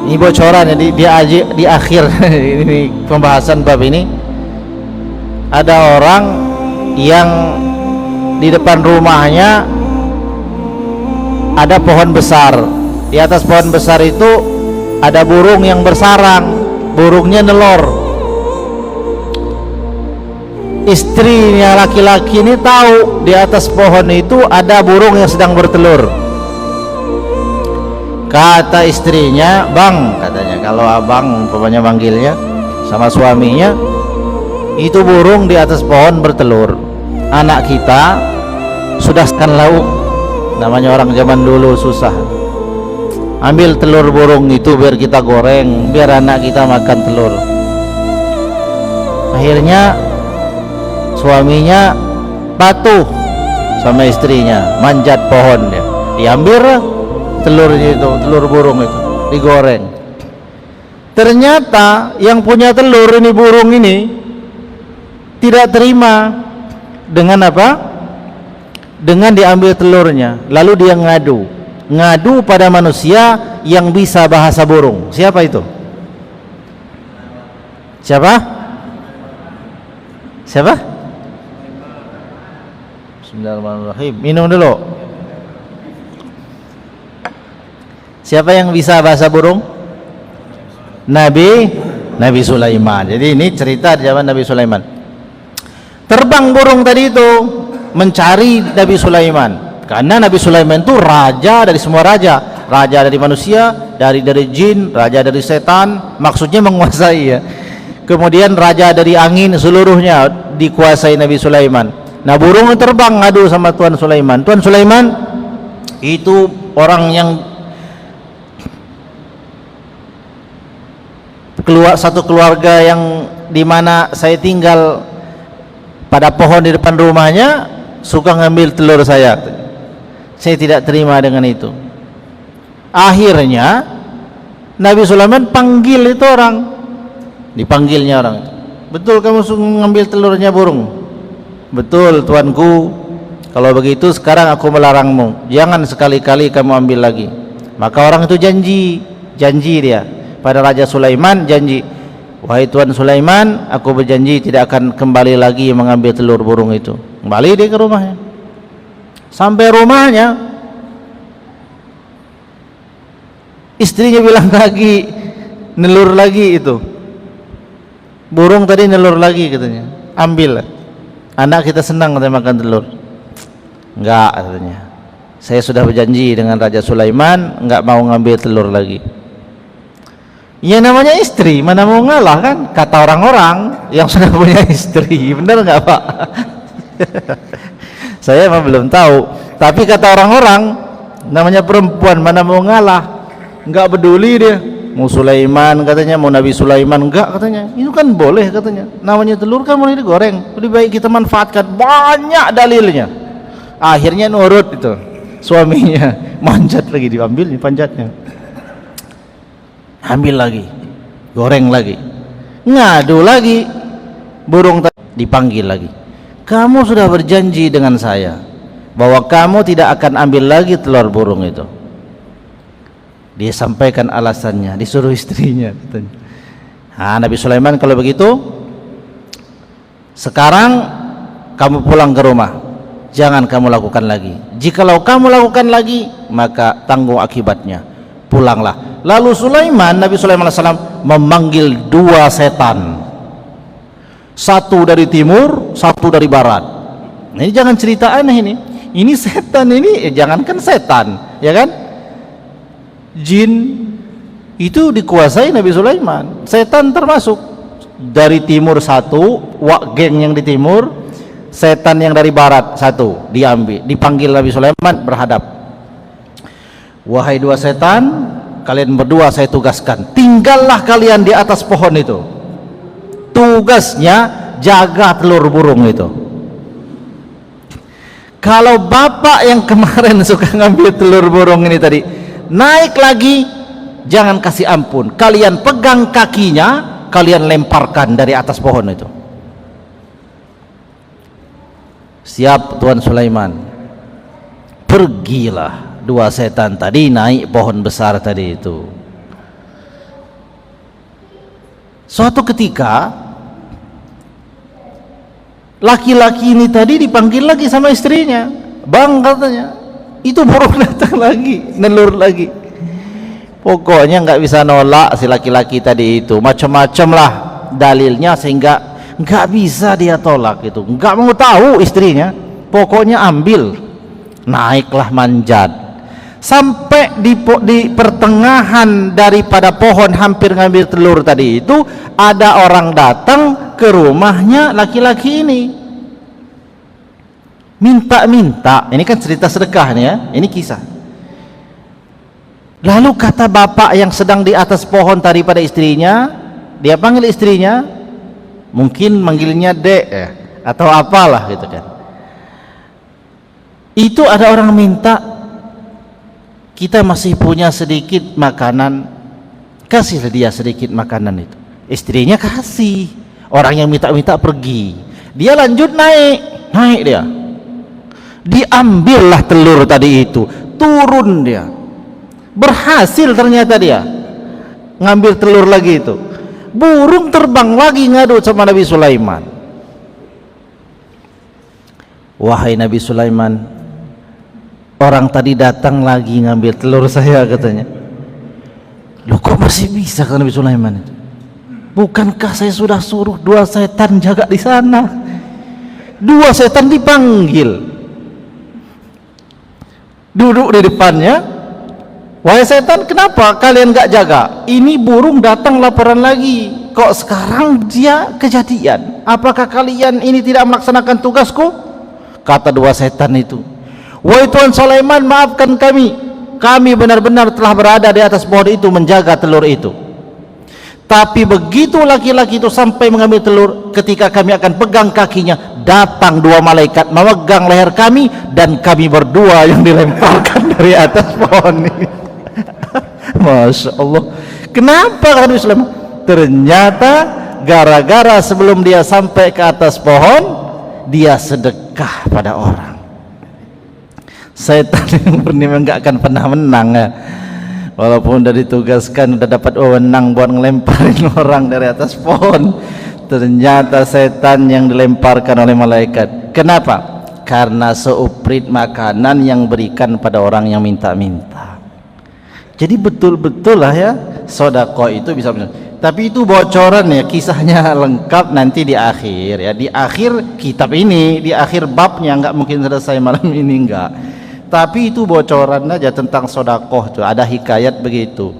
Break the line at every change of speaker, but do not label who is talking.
Ini bocoran ya di akhir ini pembahasan bab ini. Ada orang yang di depan rumahnya ada pohon besar. Di atas pohon besar itu ada burung yang bersarang. Burungnya nelor. Istrinya laki-laki ini tahu di atas pohon itu ada burung yang sedang bertelur. Kata istrinya, "Bang," katanya, kalau abang umpamanya manggilnya sama suaminya, "itu burung di atas pohon bertelur. Anak kita sudahkan lauk." Namanya orang zaman dulu susah. "Ambil telur burung itu biar kita goreng, biar anak kita makan telur." Akhirnya suaminya patuh sama istrinya, manjat pohon dia. Diambil telurnya itu, telur burung itu, digoreng. Ternyata yang punya telur ini, burung ini, tidak terima dengan apa? Dengan diambil telurnya. Lalu dia ngadu pada manusia yang bisa bahasa burung. Siapa itu? Siapa? Bismillahirrahmanirrahim. Minum dulu. Siapa yang bisa bahasa burung? Nabi Sulaiman. Jadi ini cerita di zaman Nabi Sulaiman. Terbang burung tadi itu mencari Nabi Sulaiman. Karena Nabi Sulaiman itu raja dari semua raja. Raja dari manusia, dari jin, raja dari setan, maksudnya menguasai ya. Kemudian raja dari angin, seluruhnya dikuasai Nabi Sulaiman. Nah, burung terbang ngadu sama Tuan Sulaiman. Tuan Sulaiman itu orang yang satu keluarga yang dimana saya tinggal pada pohon di depan rumahnya suka ngambil telur saya tidak terima dengan itu. Akhirnya Nabi Sulaiman panggil itu orang, dipanggilnya orang, "Betul kamu ngambil telurnya burung?" "Betul tuanku, kalau begitu sekarang aku melarangmu, jangan sekali-kali kamu ambil lagi." Maka orang itu janji dia pada Raja Sulaiman, janji, "Wahai Tuan Sulaiman, aku berjanji tidak akan kembali lagi mengambil telur burung itu." Kembali dia ke rumahnya. Sampai rumahnya, istrinya bilang lagi, "Nelur lagi itu burung tadi, nelur lagi," katanya. "Ambil, anak kita senang katanya makan telur." "Enggak," katanya, "saya sudah berjanji dengan Raja Sulaiman, enggak mau ngambil telur lagi." Ya namanya istri, mana mau ngalah kan, kata orang-orang yang sudah punya istri. Benar nggak Pak? Saya emang belum tahu, tapi kata orang-orang, namanya perempuan mana mau ngalah, nggak peduli dia. Mau Sulaiman katanya, mau Nabi Sulaiman, enggak katanya. Itu kan boleh katanya. Namanya telur kan boleh digoreng. Lebih baik kita manfaatkan, banyak dalilnya. Akhirnya nurut itu suaminya, manjat lagi, diambil nih panjatnya. Ambil lagi, goreng lagi, ngadu lagi, burung dipanggil lagi. "Kamu sudah berjanji dengan saya bahwa kamu tidak akan ambil lagi telur burung itu." Dia sampaikan alasannya, disuruh istrinya. Nah, Nabi Sulaiman, "Kalau begitu sekarang kamu pulang ke rumah, jangan kamu lakukan lagi. Jikalau kamu lakukan lagi, maka tanggung akibatnya. Pulanglah." Lalu Nabi Sulaiman AS memanggil dua setan, satu dari timur, satu dari barat. Ini jangan cerita aneh ini setan ini, jangankan setan, ya kan? Jin itu dikuasai Nabi Sulaiman, setan termasuk. Dari timur satu, geng yang di timur, setan yang dari barat satu, dipanggil Nabi Sulaiman berhadap. "Wahai dua setan, kalian berdua saya tugaskan, tinggallah kalian di atas pohon itu. Tugasnya jaga telur burung itu. Kalau bapak yang kemarin suka ngambil telur burung ini tadi naik lagi, jangan kasih ampun, kalian pegang kakinya, kalian lemparkan dari atas pohon itu." Siap Tuan Sulaiman. Pergilah dua setan tadi naik pohon besar tadi itu. Suatu ketika laki-laki ini tadi dipanggil lagi sama istrinya. Bang, katanya, itu burung datang lagi, nelur lagi. Pokoknya nggak bisa nolak si laki-laki tadi itu, macam-macam lah dalilnya sehingga nggak bisa dia tolak itu, nggak mau tahu istrinya, pokoknya ambil. Naiklah manjat sampai di pertengahan daripada pohon hampir ngambil telur tadi itu, ada orang datang ke rumahnya laki-laki ini minta-minta. Ini kan cerita sedekah nih ya, ini kisah. Lalu kata bapak yang sedang di atas pohon tadi pada istrinya, dia panggil istrinya, mungkin manggilnya Dek ya, atau apalah gitu kan. Itu ada orang minta, kita masih punya sedikit makanan, kasihlah dia sedikit makanan itu. Istrinya kasih, orang yang minta-minta pergi, dia lanjut naik dia, diambillah telur tadi itu, turun dia, berhasil ternyata dia ngambil telur lagi itu. Burung terbang lagi ngadu sama Nabi Sulaiman. Wahai Nabi Sulaiman, orang tadi datang lagi ngambil telur saya, katanya. Loh, kok masih bisa kan Nabi Sulaiman itu? Bukankah saya sudah suruh 2 setan jaga di sana? 2 setan dipanggil, duduk di depannya. Wahai setan, kenapa kalian gak jaga? Ini burung datang laporan lagi, kok sekarang dia kejadian? Apakah kalian ini tidak melaksanakan tugasku? Kata 2 setan itu, wahai Tuan Sulaiman, maafkan kami benar-benar telah berada di atas pohon itu menjaga telur itu. Tapi begitu laki-laki itu sampai mengambil telur, ketika kami akan pegang kakinya, datang 2 malaikat memegang leher kami, dan kami berdua yang dilemparkan dari atas pohon ini. Masya Allah. Kenapa kan Islam? Ternyata gara-gara sebelum dia sampai ke atas pohon, dia sedekah pada orang. Setan yang bernima nggak akan pernah menang ya. Walaupun udah ditugaskan, udah dapat wewenang buat ngelemparin orang dari atas pohon, ternyata setan yang dilemparkan oleh malaikat. Kenapa? Karena seuprit makanan yang berikan pada orang yang minta-minta. Jadi betul-betul lah ya, sedekah itu bisa benar. Tapi itu bocoran ya, kisahnya lengkap nanti di akhir ya, di akhir kitab ini, di akhir babnya, nggak mungkin selesai malam ini, enggak. Tapi itu bocoran aja tentang sedekah tuh, ada hikayat begitu.